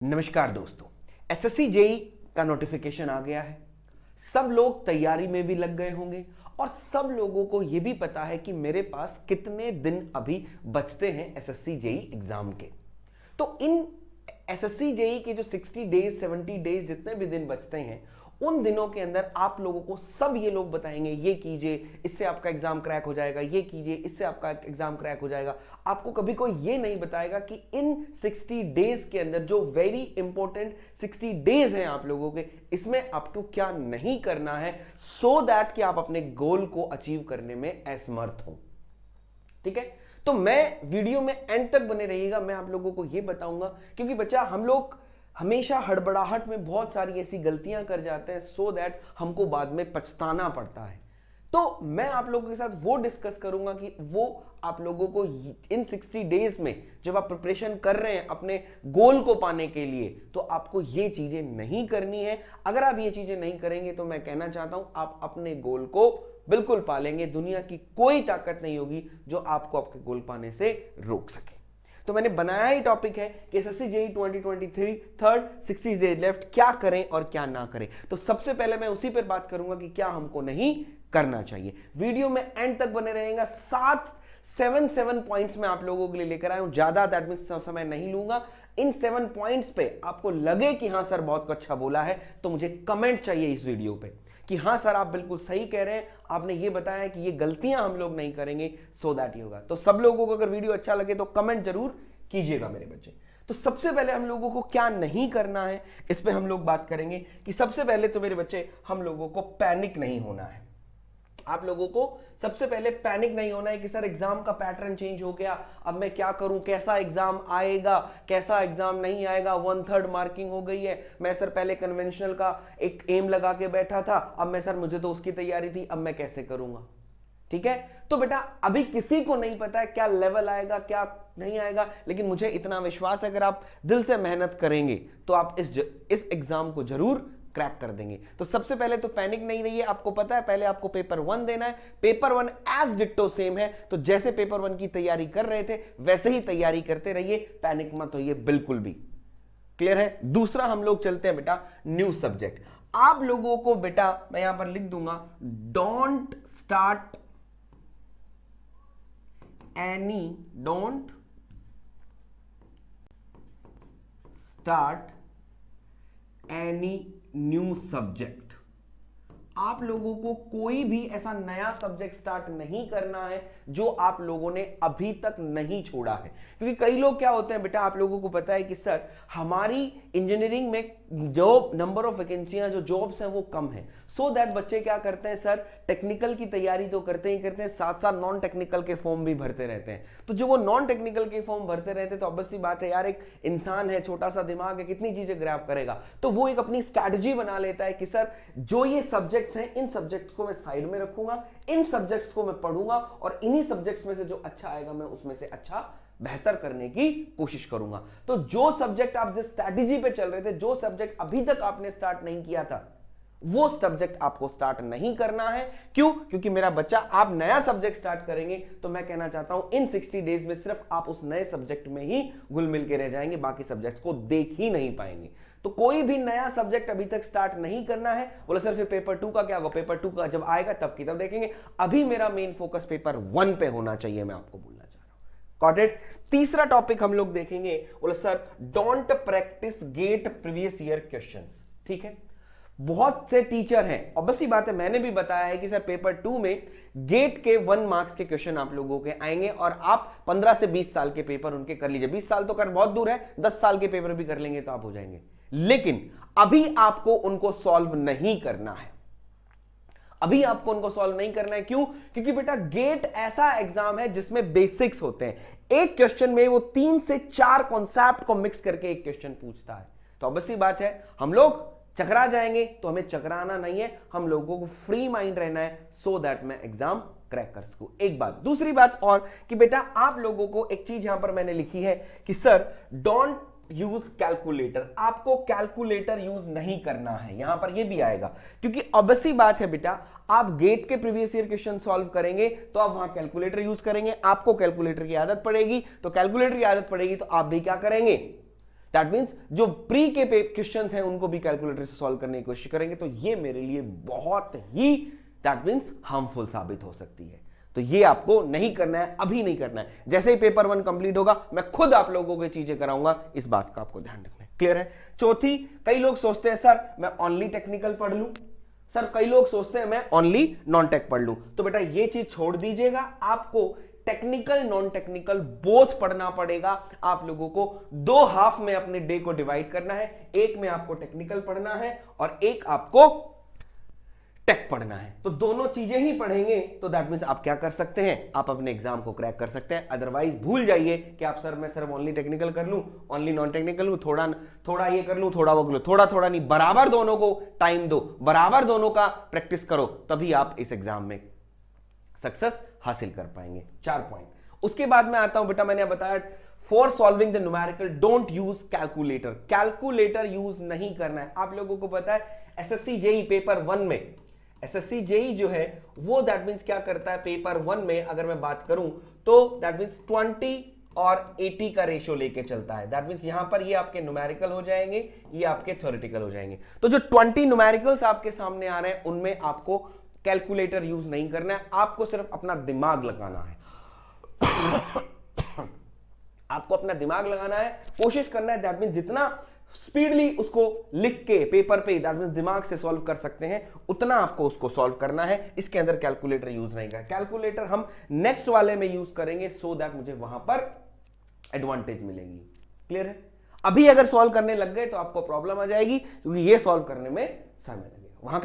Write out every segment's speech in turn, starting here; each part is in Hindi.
नमस्कार दोस्तों, एसएससी जेई का नोटिफिकेशन आ गया है। सब लोग तैयारी में भी लग गए होंगे और सब लोगों को यह भी पता है कि मेरे पास कितने दिन अभी बचते हैं एसएससी जेई एग्जाम के। तो इन एसएससी जेई के जो 60 डेज 70 डेज जितने भी दिन बचते हैं उन दिनों के अंदर आप लोगों को सब ये लोग बताएंगे, ये कीजिए इससे आपका एग्जाम क्रैक हो जाएगा, ये कीजिए इससे आपका एग्जाम क्रैक हो जाएगा। आपको कभी कोई ये नहीं बताएगा कि इन 60 डेज के अंदर जो वेरी इंपॉर्टेंट 60 डेज हैं आप लोगों के, इसमें आपको क्या नहीं करना है सो दैट कि आप अपने गोल को अचीव करने में असमर्थ हो। ठीक है, तो मैं वीडियो में एंड तक बने रहिएगा। मैं आप लोगों को यह बताऊंगा क्योंकि बच्चा हम लोग हमेशा हड़बड़ाहट में बहुत सारी ऐसी गलतियां कर जाते हैं सो दैट हमको बाद में पछताना पड़ता है। तो मैं आप लोगों के साथ वो डिस्कस करूंगा कि वो आप लोगों को इन 60 डेज में जब आप प्रिपरेशन कर रहे हैं अपने गोल को पाने के लिए, तो आपको ये चीजें नहीं करनी है। अगर आप ये चीजें नहीं करेंगे तो मैं कहना चाहता हूं आप अपने गोल को बिल्कुल पालेंगे। दुनिया की कोई ताकत नहीं होगी जो आपको आपके गोल पाने से रोक सके। तो मैंने बनाया ही टॉपिक है कि SSC JE 2023 third 60 days left क्या करें और क्या ना करें। तो सबसे पहले मैं उसी पर बात करूंगा कि क्या हमको नहीं करना चाहिए। वीडियो में एंड तक बने रहेगा। 7 पॉइंट्स में आप लोगों के लिए लेकर आया हूं, ज्यादा दैट मींस समय नहीं लूंगा। इन 7 पॉइंट्स पे आपको लगे कि हां सर बहुत अच्छा बोला है तो मुझे कमेंट चाहिए इस वीडियो पे कि हां सर आप बिल्कुल सही कह रहे हैं, आपने ये बताया कि ये गलतियां हम लोग नहीं करेंगे सो दैट ही होगा। तो सब लोगों को अगर वीडियो अच्छा लगे तो कमेंट जरूर कीजिएगा मेरे बच्चे। तो सबसे पहले हम लोगों को क्या नहीं करना है इस पे हम लोग बात करेंगे कि सबसे पहले तो मेरे बच्चे हम लोगों को पैनिक नहीं होना है। आप लोगों को सबसे पहले पैनिक नहीं होना है कि सर एग्जाम का पैटर्न चेंज हो गया, अब मैं क्या करूं, कैसा एग्जाम आएगा कैसा एग्जाम नहीं आएगा, 1/3 मार्किंग हो गई है। मैं सर पहले कन्वेंशनल का एक एम लगा के बैठा था, अब मैं सर मुझे तो उसकी तैयारी थी, अब मैं कैसे करूंगा। ठीक है, तो बेटा अभी किसी को नहीं पता है क्या लेवल आएगा क्या नहीं आएगा, लेकिन मुझे इतना विश्वास है अगर आप दिल से मेहनत करेंगे तो आप इस एग्जाम को जरूर क्रैक कर देंगे। तो सबसे पहले तो पैनिक नहीं रहिए। आपको पता है पहले आपको पेपर 1 देना है, पेपर 1 एज डिट्टो सेम है। तो जैसे पेपर 1 की तैयारी कर रहे थे वैसे ही तैयारी करते रहिए, पैनिक मत होइए बिल्कुल भी। क्लियर है। दूसरा हम लोग चलते हैं बेटा न्यू सब्जेक्ट। आप लोगों को बेटा मैं यहां पर लिख दूंगा, don't start any new subject. आप लोगों को कोई भी ऐसा नया सब्जेक्ट स्टार्ट नहीं करना है जो आप लोगों ने अभी तक नहीं छोड़ा है। क्योंकि कई लोग क्या होते हैं बेटा, आप लोगों को पता है कि सर हमारी इंजीनियरिंग में जो नंबर ऑफ वैकेंसियां जो जॉब्स हैं वो कम है। सो दैट बच्चे क्या करते हैं सर, टेक्निकल की तैयारी तो करते ही करते हैं, साथ साथ नॉन टेक्निकल के फॉर्म भी भरते रहते हैं। तो जो वो नॉन टेक्निकल के फॉर्म भरते रहते हैं तो ऑब्वियस सी बात है यार, एक इंसान है, छोटा सा दिमाग है, कितनी चीजें ग्रैब करेगा। तो वो एक अपनी स्ट्रैटेजी बना लेता है कि सर जो ये सब्जेक्ट्स हैं इन सब्जेक्ट्स को मैं साइड में रखूंगा, इन सब्जेक्ट्स को मैं पढ़ूंगा और इन्हीं सब्जेक्ट्स में से जो अच्छा आएगा मैं उसमें से अच्छा बेहतर करने की कोशिश करूंगा। तो जो सब्जेक्ट आप जिस स्ट्रैटेजी पे चल रहे थे, जो सब्जेक्ट अभी तक आपने स्टार्ट नहीं किया था, वो सब्जेक्ट आपको स्टार्ट नहीं करना है। क्यों? क्योंकि मेरा बच्चा आप नया सब्जेक्ट स्टार्ट करेंगे तो मैं कहना चाहता हूं इन 60 डेज में सिर्फ आप उस नए सब्जेक्ट में ही घुल मिल के रह जाएंगे, बाकी सब्जेक्ट्स को देख ही नहीं पाएंगे। तो कोई भी नया सब्जेक्ट अभी तक स्टार्ट नहीं करना है। बोला सर फिर पेपर 2 का क्या होगा? पेपर 2 का जब आएगा तब की तब देखेंगे। अभी मेरा मेन फोकस पेपर 1 पे होना चाहिए, मैं आपको बोलना चाह रहा हूं। Got it. तीसरा टॉपिक हम लोग देखेंगे, बोला sir don't practice get previous year questions. ठीक है, बहुत से टीचर हैं, ऑब्वियसली बात है, मैंने भी बताया है कि सर पेपर 2 में गेट के 1 मार्क्स के क्वेश्चन आप लोगों के आएंगे और आप 15 से 20 साल के पेपर उनके कर लीजिए। 20 साल तो कर बहुत दूर है, 10 साल के पेपर भी कर लेंगे तो आप हो जाएंगे। लेकिन अभी आपको उनको सॉल्व नहीं करना है, अभी आपको उनको सॉल्व नहीं करना है। क्यों? क्योंकि बेटा गेट ऐसा एग्जाम है जिसमें बेसिक्स होते हैं। एक क्वेश्चन में वो 3 से 4 कॉन्सेप्ट को मिक्स करके एक क्वेश्चन पूछता है। तो ऑब्वियसली बात है हम लोग चकरा जाएंगे, तो हमें चकराना नहीं है, हम लोगों को फ्री माइंड रहना है सो दैट मैं एग्जाम क्रैक कर सकूं। एक बात। दूसरी बात और कि बेटा आप लोगों को एक चीज यहां पर मैंने लिखी है कि सर डोंट यूज कैलकुलेटर। आपको कैलकुलेटर यूज नहीं करना है, यहां पर ये भी आएगा क्योंकि ऑब्वियसली बात है बेटा, आप गेट के प्रीवियस ईयर क्वेश्चन सॉल्व करेंगे तो आप वहां कैलकुलेटर यूज करेंगे, आपको कैलकुलेटर की आदत पड़ेगी, तो कैलकुलेटर की आदत पड़ेगी तो आप भी क्या करेंगे, दैट मीन्स जो प्री के क्वेश्चंस हैं उनको भी कैलकुलेटर से सॉल्व करने की कोशिश करेंगे, तो ये मेरे लिए बहुत ही दैट मीन्स हार्मफुल साबित हो सकती है। तो ये आपको नहीं करना है, अभी नहीं करना है। जैसे ही पेपर 1 कंप्लीट होगा मैं खुद आप लोगों को चीजें कराऊंगा, इस बात का आपको ध्यान रखना है। क्लियर है? चौथी, कई लोग सोचते हैं सर मैं ओनली टेक्निकल पढ़ लूं, सर कई लोग सोचते हैं मैं ओनली नॉन टेक पढ़ लूं। तो बेटा ये चीज छोड़ दीजिएगा, आपको टेक्निकल नॉन टेक्निकल बोथ पढ़ना पड़ेगा। आप लोगों को 2 हाफ में अपने डे को डिवाइड करना है, एक में आपको टेक्निकल पढ़ना है और एक आपको टेक पढ़ना है। तो दोनों चीजें ही पढ़ेंगे तो दैट मींस आप क्या कर सकते हैं, आप अपने एग्जाम को क्रैक कर सकते हैं। अदरवाइज भूल जाइए कि आप सर मैं सिर्फ ओनली टेक्निकल कर लूं, ओनली नॉन टेक्निकल लूं, थोड़ा ये कर लूं, थोड़ा वो कर लूं, थोड़ा नहीं, बराबर दोनों को टाइम दो, बराबर दोनों का प्रैक्टिस करो, तभी आप इस एग्जाम में सक्सेस हासिल कर पाएंगे। 4 पॉइंट। उसके बाद में आता हूं बेटा, मैंने बताया for solving the numerical don't use calculator. Calculator use नहीं करना है। आप लोगों को पता है एसएससी जेई पेपर 1 में, एसएससी जेई जो है वो दैट मींस क्या करता है, पेपर 1 में अगर मैं बात करूं तो दैट मींस 20 और 80 का रेशियो लेके चलता है। दैट मींस यहां पर ये आपके न्यूमेरिकल हो जाएंगे, ये आपके थ्योरेटिकल हो जाएंगे। तो जो 20 न्यूमेरिकल्स आपके सामने आ रहे हैं उनमें आपको कैलकुलेटर यूज नहीं करना है, आपको सिर्फ अपना दिमाग लगाना है। आपको अपना दिमाग लगाना है, कोशिश करना है दैट मींस जितना स्पीडली उसको लिख के पेपर पे दैट मींस दिमाग से सॉल्व कर सकते हैं उतना आपको उसको सॉल्व करना है। इसके अंदर कैलकुलेटर यूज नहीं करना। कैलकुलेटर हम नेक्स्ट वाले में यूज करेंगे सो दैट मुझे वहां पर एडवांटेज मिलेगी। क्लियर है? अभी अगर सॉल्व करने लग गए तो आपको प्रॉब्लम आ जाएगी, क्योंकि ये सॉल्व करने में समय लगेगा। वहां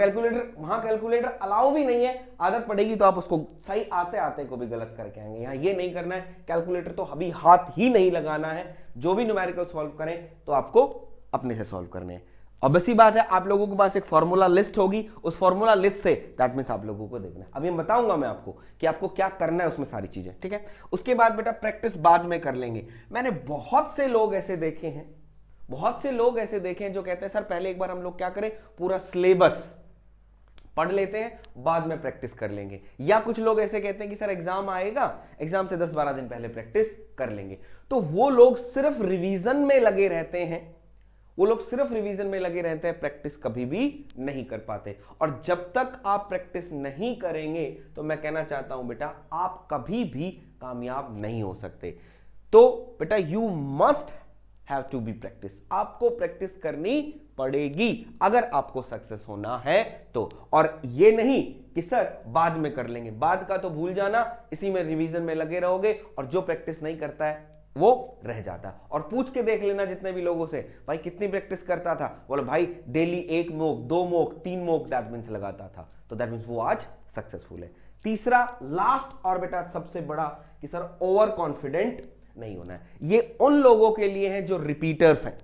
कैलकुलेटर अलाउ भी नहीं है। आदत पड़ेगी तो आप उसको सही आते आते को भी गलत करके आएंगे। यहां ये नहीं करना है, कैलकुलेटर तो अभी हाथ ही नहीं लगाना है। जो भी न्यूमेरिकल सॉल्व करें तो आपको अपने से सॉल्व करने हैं। ऑब्वियसली बात है, आप लोगों के पास एक फॉर्मूला लिस्ट होगी, उस formula list say that means आप लोगों को देखना है। अभी मैं बताऊंगा मैं आपको कि आपको क्या करना है उसमें सारी चीजें। ठीक है? उसके बाद बेटा प्रैक्टिस बाद में कर लेंगे। मैंने बहुत से लोग ऐसे देखे हैं, जो कहते हैं सर पहले एक बार हम लोग क्या करें, पूरा सिलेबस पढ़ लेते हैं, बाद में प्रैक्टिस कर लेंगे। या कुछ लोग ऐसे कहते हैं कि सर एग्जाम आएगा, एग्जाम से 10-12 दिन पहले प्रैक्टिस कर लेंगे। तो वो लोग सिर्फ रिवीजन में लगे रहते हैं, प्रैक्टिस कभी भी नहीं कर पाते। और जब तक आप प्रैक्टिस नहीं करेंगे तो मैं कहना चाहता हूं बेटा आप कभी भी कामयाब नहीं हो सकते। तो बेटा you must have to be practice, आपको प्रैक्टिस करनी पड़ेगी अगर आपको सक्सेस होना है तो। और ये नहीं कि सर बाद में कर लेंगे, बाद का तो भूल जाना, इसी में रिवीजन में लगे रहोगे और जो प्रैक्टिस नहीं करता है वो रह जाता। और पूछ के देख लेना जितने भी लोगों से, भाई कितनी प्रैक्टिस करता था, बोलो भाई daily 1 mock 2 mock 3 mock that means लगाता था, तो दैट मींस वो आज सक्सेसफुल है। तीसरा लास्ट और बेटा सबसे बड़ा कि सर ओवर कॉन्फिडेंट नहीं होना है। ये उन लोगों के लिए है जो रिपीटर्स हैं,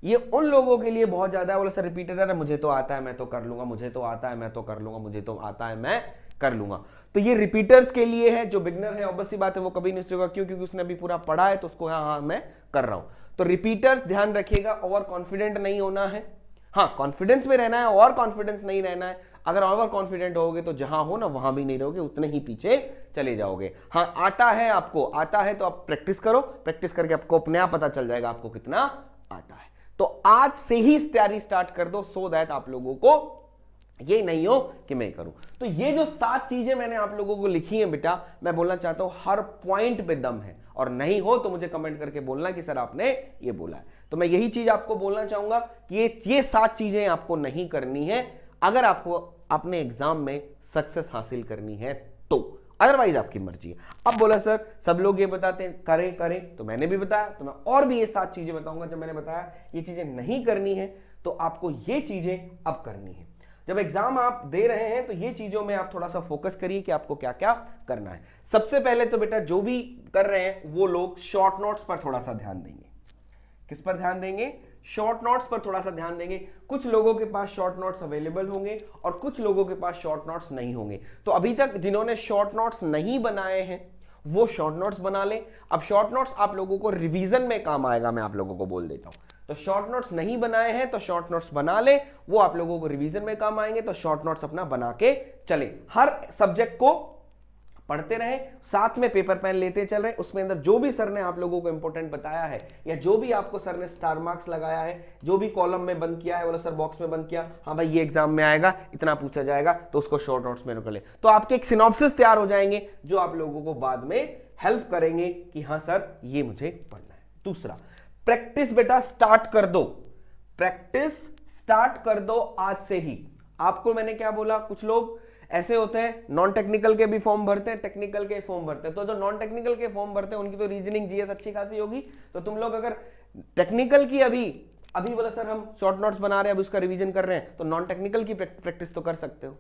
ये उन लोगों के लिए बहुत ज्यादा है। बोले सर रिपीटर है, मुझे तो आता है मैं तो कर लूंगा, मुझे तो आता है मैं तो कर लूंगा, मुझे तो आता है मैं कर लूंगा। तो ये रिपीटर्स के लिए है। जो बिगनर है ऑब्वियस सी बात है वो कभी नहीं सोचेगा, क्यों? क्योंकि उसने अभी पूरा पढ़ा है तो उसको हाँ मैं कर रहा हूं। तो रिपीटर्स ध्यान रखिएगा, ओवर कॉन्फिडेंट नहीं होना है। हाँ कॉन्फिडेंस में रहना है, और कॉन्फिडेंस नहीं रहना है। अगर ओवर कॉन्फिडेंट होगे तो जहां हो ना वहां भी नहीं रहोगे, उतने ही पीछे चले जाओगे। हाँ आता है, आपको आता है तो आप प्रैक्टिस करो, प्रैक्टिस करके आपको अपने आप पता चल जाएगा आपको कितना आता है। तो आज से ही तैयारी स्टार्ट कर दो सो दैट आप लोगों को ये नहीं हो कि मैं करूं। तो ये जो 7 चीजें मैंने आप लोगों को लिखी हैं बेटा, मैं बोलना चाहता हूं हर पॉइंट पे दम है, और नहीं हो तो मुझे कमेंट करके बोलना कि सर आपने ये बोला है। तो मैं यही चीज आपको बोलना चाहूंगा कि ये 7 चीजें आपको नहीं करनी है अगर आपको अपने एग्जाम में सक्सेस हासिल करनी है तो, अदरवाइज आपकी मर्जी है। अब बोला सर सब लोग ये बताते हैं करें, तो मैंने भी बताया, तो मैं और भी ये 7 चीजें बताऊंगा। जब मैंने बताया ये चीजें नहीं करनी है तो आपको ये चीजें अब करनी है। जब एग्जाम आप दे रहे हैं तो ये चीजों में आप थोड़ा सा फोकस करिए कि आपको क्या क्या करना है। सबसे पहले तो बेटा जो भी कर रहे हैं वो लोग शॉर्ट नोट्स पर थोड़ा सा ध्यान देंगे। किस पर ध्यान देंगे? शॉर्ट नोट्स पर थोड़ा सा ध्यान देंगे। कुछ लोगों के पास शॉर्ट नोट्स अवेलेबल होंगे और कुछ लोगों के पास शॉर्ट नोट्स नहीं होंगे। तो अभी तक जिन्होंने शॉर्ट नोट्स नहीं बनाए हैं वो शॉर्ट नोट्स बना लें। अब शॉर्ट नोट्स आप लोगों को रिवीजन में काम आएगा, मैं आप लोगों को बोल देता हूं। तो शॉर्ट नोट्स नहीं बनाए हैं तो शॉर्ट नोट्स बना ले, वो आप लोगों को रिवीजन में काम आएंगे। तो शॉर्ट नोट्स अपना बना के चले। हर सब्जेक्ट को पढ़ते रहे, साथ में पेपर पेन लेते चल रहे, उसमें अंदर जो भी सर ने आप लोगों को इंपॉर्टेंट बताया है या जो भी आपको सर ने स्टार मार्क्स लगाया है, जो भी कॉलम में बंद किया है, बोला सर बॉक्स में बंद किया, हाँ भाई ये एग्जाम में आएगा, इतना पूछा जाएगा, तो उसको शॉर्ट नोट्स में निकल ले, तो आपके एक सिनॉप्सिस तैयार हो जाएंगे जो आप लोगों को बाद में हेल्प करेंगे कि हाँ सर ये मुझे पढ़ना है। दूसरा, प्रैक्टिस बेटा स्टार्ट कर दो, प्रैक्टिस स्टार्ट कर दो आज से ही। आपको मैंने क्या बोला, कुछ लोग ऐसे होते हैं नॉन टेक्निकल के भी फॉर्म भरते हैं, टेक्निकल के फॉर्म भरते हैं, तो जो नॉन टेक्निकल के फॉर्म भरते हैं उनकी तो रीजनिंग जीएस अच्छी खासी होगी, तो तुम लोग अगर टेक्निकल की अभी बोला सर हम शॉर्ट नोट्स बना रहे हैं, अभी उसका रिवीजन कर रहे हैं, तो नॉन टेक्निकल की प्रैक्टिस तो कर सकते हो,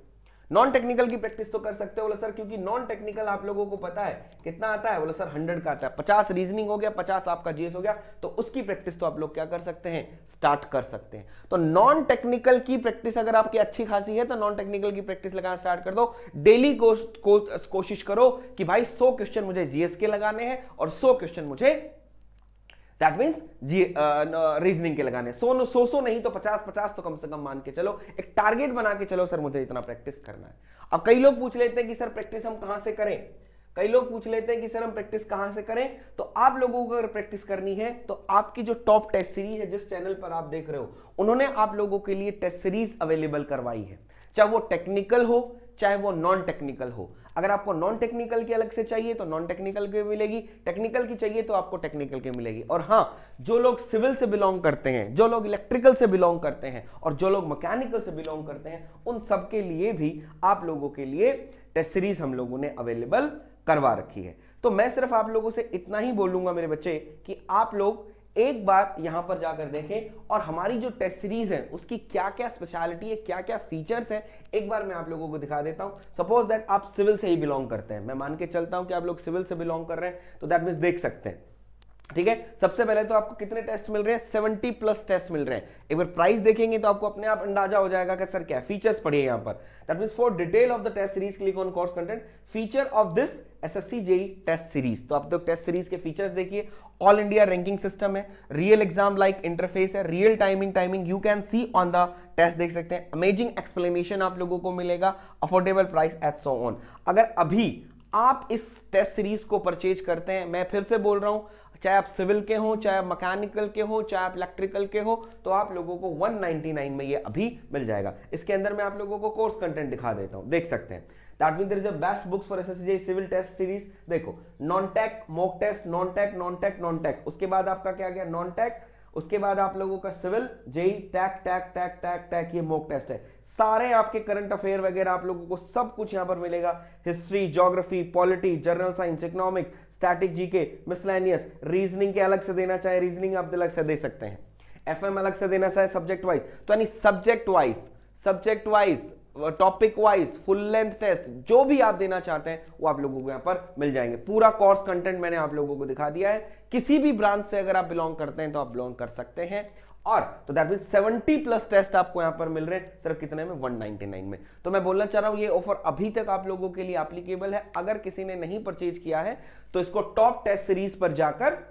नॉन टेक्निकल की प्रैक्टिस तो कर सकते हो। बोला सर क्योंकि नॉन टेक्निकल आप लोगों को पता है कितना आता है, बोला सर 100 का आता है, 50 रीजनिंग हो गया, 50 आपका जीएस हो गया, तो उसकी प्रैक्टिस तो आप लोग क्या कर सकते हैं, स्टार्ट कर सकते हैं। तो नॉन टेक्निकल की प्रैक्टिस अगर आपकी अच्छी खासी है तो नॉन टेक्निकल की प्रैक्टिस लगाना स्टार्ट कर दो। डेली कोशिश करो कि भाई 100 क्वेश्चन मुझे जीएस के लगाने हैं और 100 क्वेश्चन मुझे दैट मीन्स रीजनिंग के लगाने, 100 नहीं तो 50 तो कम से कम मान के चलो, एक टारगेट बना के चलो सर मुझे इतना प्रैक्टिस करना है। अब कई लोग पूछ लेते हैं कि सर प्रैक्टिस हम कहां से करें, कई लोग पूछ लेते हैं कि सर हम प्रैक्टिस कहां से करें, तो आप लोगों को अगर प्रैक्टिस करनी है तो आपकी जो टॉप टेस्ट सीरीज है जिस चैनल पर आप देख रहे हो, उन्होंने आप लोगों के लिए टेस्ट सीरीज अवेलेबल करवाई है, चाहे वो टेक्निकल हो चाहे वो नॉन टेक्निकल हो। अगर आपको नॉन टेक्निकल की अलग से चाहिए तो नॉन टेक्निकल की मिलेगी, टेक्निकल की चाहिए तो आपको टेक्निकल की मिलेगी। और हाँ, जो लोग सिविल से बिलोंग करते हैं, जो लोग इलेक्ट्रिकल से बिलोंग करते हैं और जो लोग मैकेनिकल से बिलोंग करते हैं, उन सबके लिए भी आप लोगों के लिए टेस्ट सीरीज हम लोगों ने अवेलेबल करवा रखी है। तो मैं सिर्फ आप लोगों से इतना ही बोलूंगा मेरे बच्चे कि आप लोग एक बार यहां पर जाकर देखें और हमारी जो टेस्ट सीरीज है उसकी क्या क्या स्पेशलिटी है, क्या क्या फीचर्स है, एक बार मैं आप लोगों को दिखा देता हूं। सपोज दैट आप सिविल से ही बिलोंग करते हैं, मैं मान के चलता हूं कि आप लोग सिविल से बिलोंग कर रहे हैं, तो दैट मींस देख सकते हैं, ठीक है। सबसे पहले तो आपको कितने टेस्ट मिल रहे हैं, 70+ टेस्ट मिल रहे हैं। एक बार प्राइस देखेंगे तो आपको अपने आप अंदाजा हो जाएगा कि सर क्या फीचर्स पढ़िए यहां पर। That means for detail of the test series click on course content, feature of this SSC JEE test series. तो आप तो टेस्ट सीरीज के फीचर्स देखिए, ऑल इंडिया रैंकिंग सिस्टम है, रियल एग्जाम लाइक इंटरफेस है, real timing you can see on the test देख सकते हैं, अमेजिंग एक्सप्लेनेशन आप लोगों को मिलेगा, affordable price at so on. अगर अभी आप इस टेस्ट सीरीज को परचेज करते हैं, मैं फिर से बोल रहा हूं, चाहे आप सिविल के हो, चाहे आप मैकेनिकल के हो, चाहे आप इलेक्ट्रिकल के हो, तो आप लोगों को 199 में ये अभी मिल जाएगा। इसके अंदर मैं आप लोगों को कोर्स कंटेंट दिखा देता हूं, देख सकते हैं। That means there is a best books for SSC JEE civil test series. देखो non tech mock test, non tech non tech non tech, उसके बाद आपका क्या गया नॉन टेक, उसके बाद आप लोगों का सिविल जेईई टैक टैक टैक टैक टैक, ये मॉक टेस्ट है। सारे आपके करंट अफेयर वगैरह आप लोगों को सब कुछ यहां पर मिलेगा, history, geography, polity, general science, economic, static, GK, miscellaneous, reasoning के अलग से देना चाहे रीजनिंग आप अलग से दे सकते हैं, एफएम अलग से देना चाहे सब्जेक्ट वाइज, तो यानी subject wise topic wise full length test जो भी आप देना चाहते हैं वो आप लोगों को यहां पर मिल जाएंगे। पूरा कोर्स कंटेंट मैंने आप लोगों को दिखा दिया है। किसी भी ब्रांच से अगर आप बिलोंग करते हैं तो आप बिलोंग कर सकते हैं। और तो दैट मींस 70+ टेस्ट आपको यहां पर मिल रहे हैं सिर्फ कितने में, 199 में। तो मैं बोलना चाह रहा हूं ये ऑफर अभी तक आप लोगों के लिए एप्लीकेबल है। अगर किसी ने नहीं परचेज किया है तो इसको टॉप टेस्ट सीरीज पर जाकर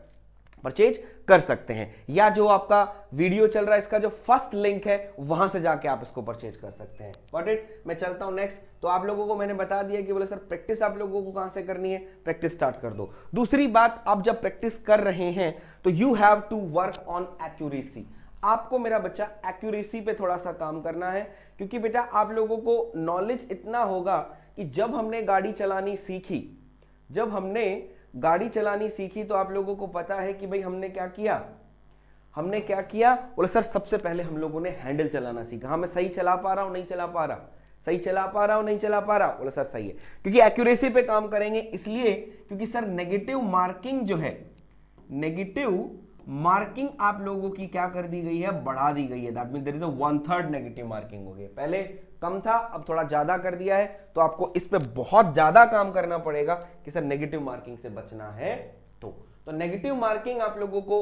परचेज कर सकते हैं, या जो आपका वीडियो चल रहा है इसका जो फर्स्ट लिंक है वहां से जाके आप इसको परचेज कर सकते हैं। Got it. मैं चलता हूं नेक्स्ट। तो आप लोगों को मैंने बता दिया कि बोले सर प्रैक्टिस आप लोगों को कहां से करनी है, प्रैक्टिस स्टार्ट कर दो। दूसरी बात, आप जब प्रैक्टिस कर रहे हैं तो you have to work on accuracy. आपको मेरा बच्चा एक्यूरेसी पे थोड़ा सा काम करना है, क्योंकि बेटा आप लोगों को नॉलेज इतना होगा कि जब हमने गाड़ी चलानी सीखी तो आप लोगों को पता है कि भाई हमने क्या किया, बोले सर सबसे पहले हम लोगों ने हैंडल चलाना सीखा। हाँ मैं सही चला पा रहा हूं नहीं चला पा रहा, बोले सर सही है, क्योंकि एक्यूरेसी पे काम करेंगे। इसलिए क्योंकि सर नेगेटिव मार्किंग जो है, नेगेटिव मार्किंग आप लोगों की क्या कर दी गई है, बढ़ा दी गई है। That means there is a 1/3 negative marking हो गई। पहले कम था, अब थोड़ा ज्यादा कर दिया है, तो आपको इस पे बहुत ज्यादा काम करना पड़ेगा कि सर नेगेटिव मार्किंग से बचना है। तो नेगेटिव मार्किंग आप लोगों को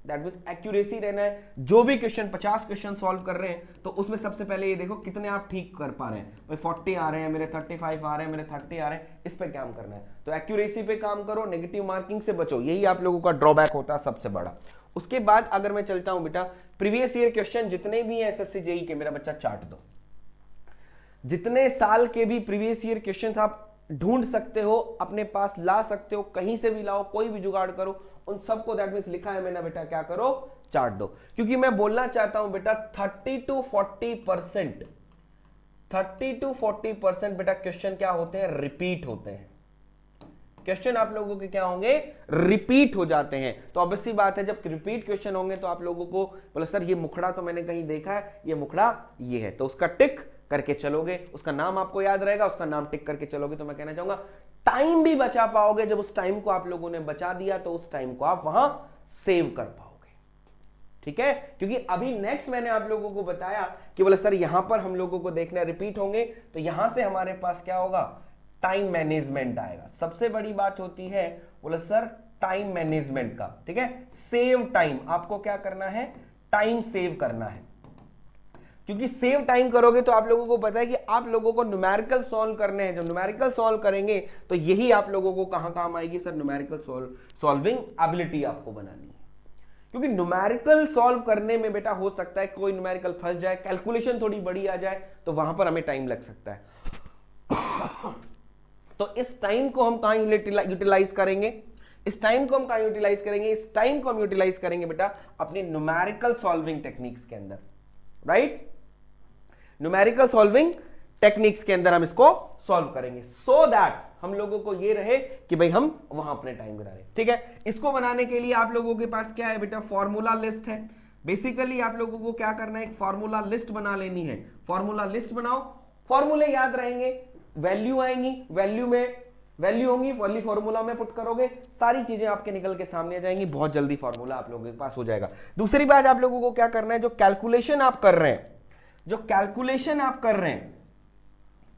दैट मींस एक्यूरेसी रहना है। जो भी क्वेश्चन 50 क्वेश्चन सॉल्व कर रहे हैं तो उसमें सबसे पहले ये देखो कितने आप ठीक कर पा रहे हैं। भाई 40 आ रहे हैं मेरे, 35 आ रहे हैं मेरे, 30 आ रहे हैं, इस पे काम करना है। तो एक्यूरेसी पे काम करो, नेगेटिव मार्किंग से बचो, यही आप लोगों का ड्रॉबैक होता है सबसे बड़ा। उसके बाद अगर मैं चलता हूं बेटा, प्रीवियस ईयर क्वेश्चन जितने भी हैं एसएससी जेईई के, मेरा बच्चा चार्ट दो, जितने साल के भी प्रीवियस ईयर क्वेश्चन आप ढूंढ सकते हो, अपने पास ला सकते हो, कहीं से भी लाओ, कोई भी जुगाड़ करो, उन सबको दैट मींस लिखा है मैंने बेटा क्या करो, चाट दो। क्योंकि मैं बोलना चाहता हूं बेटा 30 to 40% बेटा क्वेश्चन क्या होते हैं, रिपीट होते हैं। क्वेश्चन आप लोगों के क्या होंगे, रिपीट हो जाते हैं। तो ऑब्वियस सी बात है जब रिपीट क्वेश्चन होंगे तो आप लोगों को बोले सर ये मुखड़ा तो मैंने कहीं देखा है, ये मुखड़ा ये है, तो उसका टिक करके चलोगे, उसका नाम आपको याद रहेगा, उसका नाम टिक करके चलोगे। तो मैं कहना चाहूंगा टाइम भी बचा पाओगे। जब उस टाइम को आप लोगों ने बचा दिया तो उस टाइम को आप वहां सेव कर पाओगे। ठीक है, क्योंकि अभी नेक्स्ट मैंने आप लोगों को बताया कि बोले सर यहां पर हम लोगों को देखना रिपीट होंगे, तो यहां से हमारे पास क्या होगा, टाइम मैनेजमेंट आएगा। सबसे बड़ी बात होती है बोले सर टाइम मैनेजमेंट का। ठीक है, सेव टाइम, आपको क्या करना है, टाइम सेव करना है। क्योंकि सेव टाइम करोगे तो आप लोगों को पता है कि आप लोगों को न्यूमेरिकल सॉल्व करने हैं। जब न्यूमेरिकल सॉल्व करेंगे तो यही आप लोगों को कहां काम आएगी सर, न्यूमेरिकल सॉल्विंग एबिलिटी आपको बनानी है। क्योंकि न्यूमेरिकल सॉल्व करने में बेटा हो सकता है कोई न्यूमेरिकल फंस जाए, कैलकुलेशन थोड़ी बड़ी आ जाए, तो वहां पर हमें टाइम लग सकता है। तो इस टाइम को हम कहां यूटिलाइज करेंगे, इस टाइम को हम कहां यूटिलाइज करेंगे, इस टाइम को हम यूटिलाइज करेंगे बेटा अपनी न्यूमेरिकल सॉल्विंग टेक्निक्स के अंदर। राइट, न्यूमेरिकल सॉल्विंग टेक्निक्स के अंदर हम इसको सॉल्व करेंगे, सो दैट हम लोगों को ये रहे कि भाई हम वहां अपने टाइम गिरा रहे। ठीक है, इसको बनाने के लिए आप लोगों के पास क्या है बेटा, फॉर्मूला लिस्ट है। बेसिकली आप लोगों को क्या करना है, एक फॉर्मूला लिस्ट बना लेनी है। फॉर्मूला लिस्ट बनाओ, फॉर्मूले याद रहेंगे, वैल्यू आएंगी, वैल्यू में वैल्यू होंगी, वैल्यू फॉर्मूला में पुट करोगे, सारी चीजें आपके निकल के सामने आ जाएंगी, बहुत जल्दी फॉर्मूला आप लोगों के पास हो जाएगा। दूसरी बात आप लोगों को क्या करना है, जो कैलकुलेशन आप कर रहे हैं, जो कैलकुलेशन आप कर रहे हैं,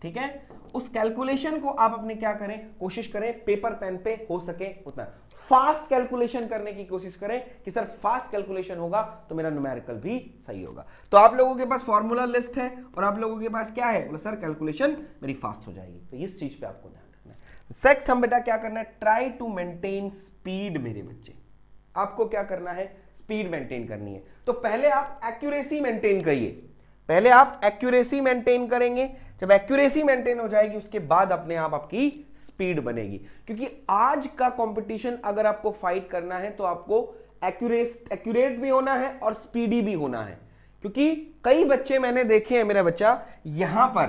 ठीक है, उस कैलकुलेशन को आप अपने क्या करें, कोशिश करें पेपर पेन पे हो सके उतना फास्ट कैलकुलेशन करने की कोशिश करें कि सर फास्ट कैलकुलेशन होगा तो मेरा न्यूमेरिकल भी सही होगा। तो आप लोगों के पास फॉर्मूला लिस्ट है और आप लोगों के पास क्या है, बोले सर कैलकुलेशन मेरी फास्ट हो जाएगी। तो इस चीज पे आपको ध्यान रखना है। सेक्स्ट हम बेटा क्या करना है, ट्राई टू मेंटेन स्पीड। मेरे बच्चे आपको क्या करना है, स्पीड मेंटेन करनी है। तो पहले आप एक्यूरेसी मेंटेन करिए, पहले आप एक्यूरेसी मेंटेन करेंगे। जब एक्यूरेसी मेंटेन हो जाएगी उसके बाद अपने आप आपकी स्पीड बनेगी। क्योंकि आज का कंपटीशन अगर आपको फाइट करना है तो आपको एक्यूरेट भी होना है और स्पीडी भी होना है। क्योंकि कई बच्चे मैंने देखे हैं, मेरा बच्चा यहां पर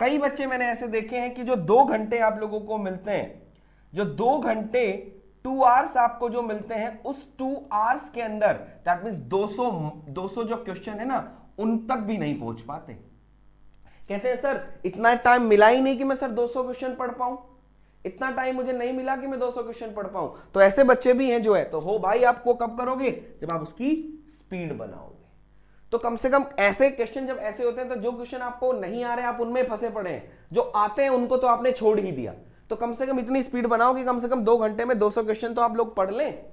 कई बच्चे मैंने ऐसे देखे हैं कि जो 2 घंटे आप लोगों को मिलते हैं, जो 2 घंटे 2 आवर्स आपको जो मिलते हैं, उस 2 आवर्स के अंदर दैट मींस 200 जो क्वेश्चन है ना उन तक भी नहीं पहुंच पाते। कहते हैं सर इतना टाइम मिला ही नहीं कि मैं सर 200 क्वेश्चन पढ़ पाऊं, इतना टाइम मुझे नहीं मिला कि मैं 200 क्वेश्चन पढ़ पाऊं। तो ऐसे बच्चे भी हैं जो है, तो हो भाई आपको कब करोगे, जब आप उसकी स्पीड बनाओगे। तो कम से कम ऐसे क्वेश्चन जब ऐसे होते हैं, तो जो क्वेश्चन आपको नहीं आ रहे आप उनमें फंसे पड़े हैं, जो आते हैं उनको तो आपने छोड़ ही दिया। तो कम से कम इतनी स्पीड बनाओ कि कम से कम 2 घंटे में 200 क्वेश्चन तो आप लोग पढ़ लें।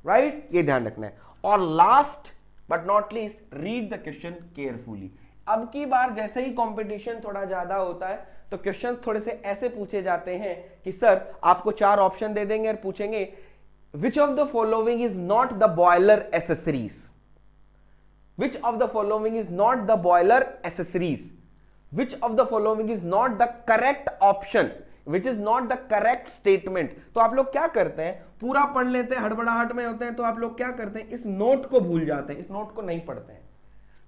राइट, ये ध्यान रखना है। और last but not least, read the question carefully. अब की बार जैसे ही कंपटीशन थोड़ा ज्यादा होता है तो क्वेश्चन थोड़े से ऐसे पूछे जाते हैं कि सर आपको 4 ऑप्शन दे देंगे और पूछेंगे which of the following is not the boiler accessories, which of the following is not the boiler accessories, which of the following is not the correct option, which is not the correct statement. तो आप लोग क्या करते हैं, पूरा पढ़ लेते हैं, हड़बड़ाहट में होते हैं, तो आप लोग क्या करते हैं, इस नोट को भूल जाते हैं, इस नोट को नहीं पढ़ते हैं।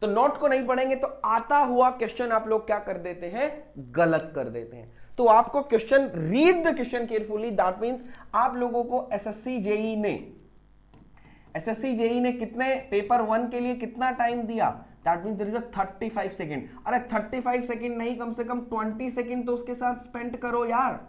तो नोट को नहीं पढ़ेंगे तो आता हुआ क्वेश्चन आप लोग क्या कर देते हैं, गलत कर देते हैं। तो आपको question, read the question carefully. That means आप लोगों को एसएससी जेई ने कितने पेपर 1 के लिए कितना टाइम दिया, that means there is a 35 second. अरे 35 सेकंड नहीं, कम से कम 20 सेकंड तो उसके साथ स्पेंड करो यार,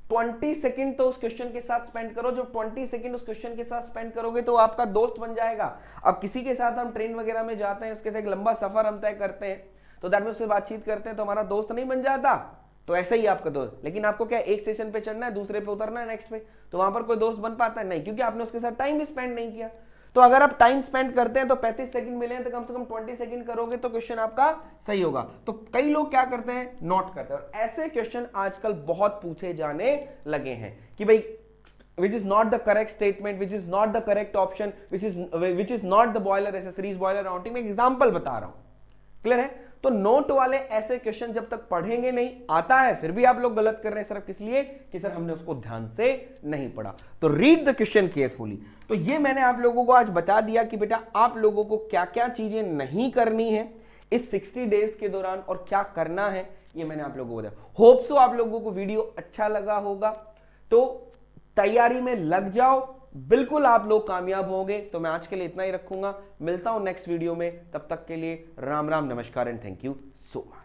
20 सेकंड तो उस क्वेश्चन के साथ स्पेंड करो। जब 20 सेकंड उस क्वेश्चन के साथ स्पेंड करोगे तो आपका दोस्त बन जाएगा। अब किसी के साथ हम ट्रेन वगैरह में जाते हैं, उसके साथ एक लंबा सफर हम तय करते हैं, तो दैट मींस उससे बातचीत करते हैं, तो हमारा दोस्त नहीं बन जाता। तो ऐसे ही आपका दोस्त, लेकिन आपको क्या एक स्टेशन पे चढ़ना है, दूसरे पे उतरना है, नेक्स्ट पे, तो वहां पर कोई दोस्त बन पाता है नहीं, क्योंकि आपने उसके साथ टाइम भी स्पेंड नहीं किया। तो अगर आप टाइम स्पेंड करते हैं तो 35 सेकंड मिले हैं, तो कम से कम 20 सेकंड करोगे तो क्वेश्चन आपका सही होगा। तो कई लोग क्या करते हैं, नोट करते हैं, और ऐसे क्वेश्चन आजकल बहुत पूछे जाने लगे हैं कि भाई which is not the correct statement, which is not the correct option, which is not the boiler accessories, boiler mounting। मैं एग्जांपल बता रहा हूं, क्लियर है? तो नोट वाले ऐसे क्वेश्चन जब तक पढ़ेंगे नहीं, आता है फिर भी आप लोग गलत कर रहे हैं सिर्फ इसलिए कि सर हमने उसको ध्यान से नहीं पढ़ा। तो रीड द क्वेश्चन केयरफुली। तो ये मैंने आप लोगों को आज बता दिया कि बेटा आप लोगों को क्या क्या चीजें नहीं करनी है इस 60 डेज के दौरान और क्या करना है, ये मैंने आप लोगों को बताया। होप सो आप लोगों को वीडियो अच्छा लगा होगा। तो तैयारी में लग जाओ, बिल्कुल आप लोग कामयाब होंगे। तो मैं आज के लिए इतना ही रखूंगा, मिलता हूं नेक्स्ट वीडियो में। तब तक के लिए राम राम, नमस्कार and thank you so much.